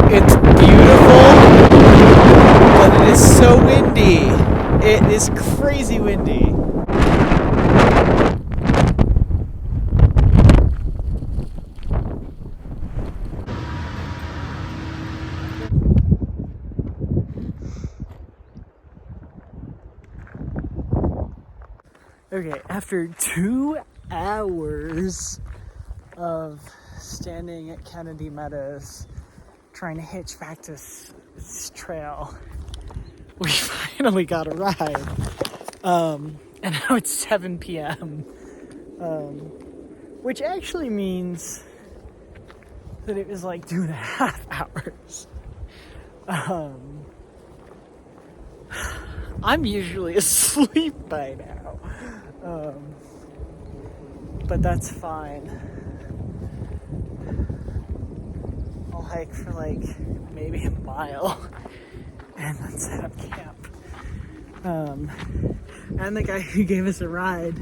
It's beautiful, but it is so windy. It is crazy windy. Okay, after 2 hours of standing at Kennedy Meadows trying to hitch back to this trail, we finally got a ride. And now it's 7 p.m. Which actually means that it was like 2.5 hours. I'm usually asleep by now. But that's fine. I'll hike for like maybe a mile and then set up camp. And the guy who gave us a ride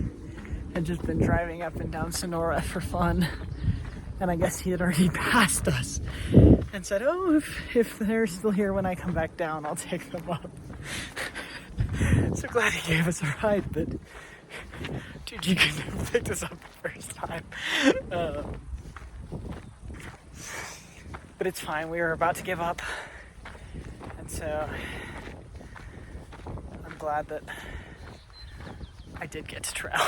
had just been driving up and down Sonora for fun. And I guess he had already passed us and said, oh, if they're still here when I come back down, I'll take them up. So glad he gave us a ride, but dude, you couldn't have picked us up the first time. But it's fine, we were about to give up. And so I'm glad that I did get to trail.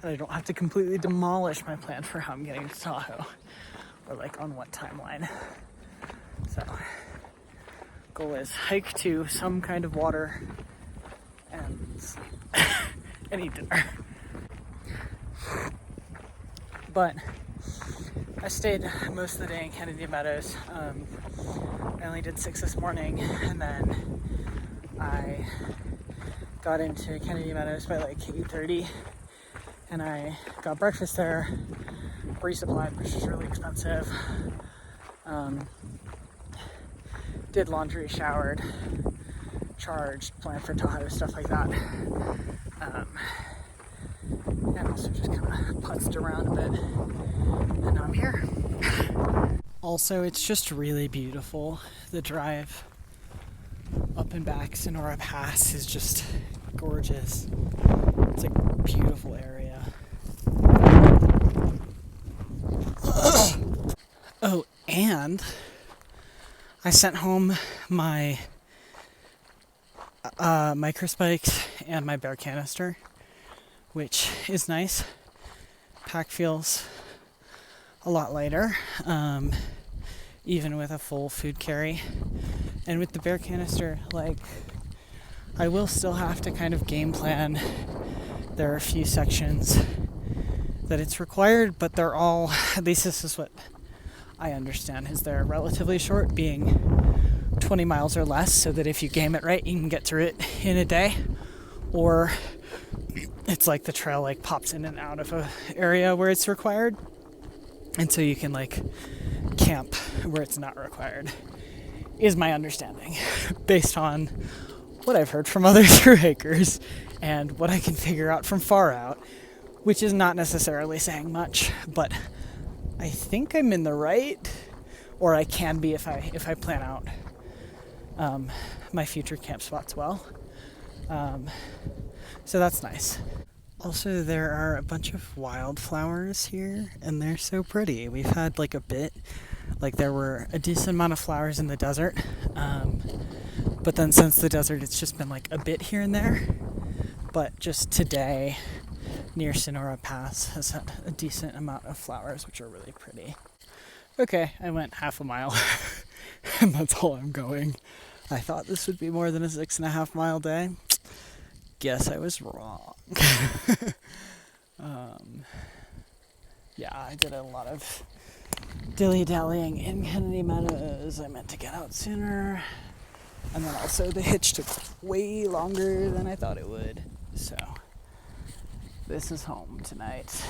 And I don't have to completely demolish my plan for how I'm getting to Tahoe. Or like on what timeline. So, goal is hike to some kind of water and sleep and eat dinner. But I stayed most of the day in Kennedy Meadows. I only did 6 this morning, and then I got into Kennedy Meadows by like 8:30, and I got breakfast there, resupplied, which is really expensive. Did laundry, showered, charged, planned for Tahoe, stuff like that. And also just kind of putzed around a bit. And now I'm here. Also, it's just really beautiful. The drive up and back Sonora Pass is just gorgeous. It's a beautiful area. Oh, and I sent home my Crest bikes and my bear canister, which is nice. Pack feels a lot lighter, even with a full food carry. And with the bear canister, like, I will still have to kind of game plan. There are a few sections that it's required, but they're all, at least this is what I understand, is they're relatively short, being 20 miles or less, so that if you game it right, you can get through it in a day. Or it's like the trail like pops in and out of a area where it's required, and so you can like camp where it's not required, is my understanding, based on what I've heard from other thru hikers and what I can figure out from far out, which is not necessarily saying much, but I think I'm in the right, or I can be if I plan out my future camp spots well. So that's nice. Also, there are a bunch of wildflowers here, and they're so pretty. We've had like there were a decent amount of flowers in the desert, but then since the desert, it's just been like a bit here and there. But just today, near Sonora Pass, has had a decent amount of flowers, which are really pretty. Okay, I went half a mile, and that's all I'm going. I thought this would be more than a 6.5 mile day. Guess I was wrong. Yeah, I did a lot of dilly-dallying in Kennedy Meadows. I meant to get out sooner. And then also the hitch took way longer than I thought it would. So, this is home tonight.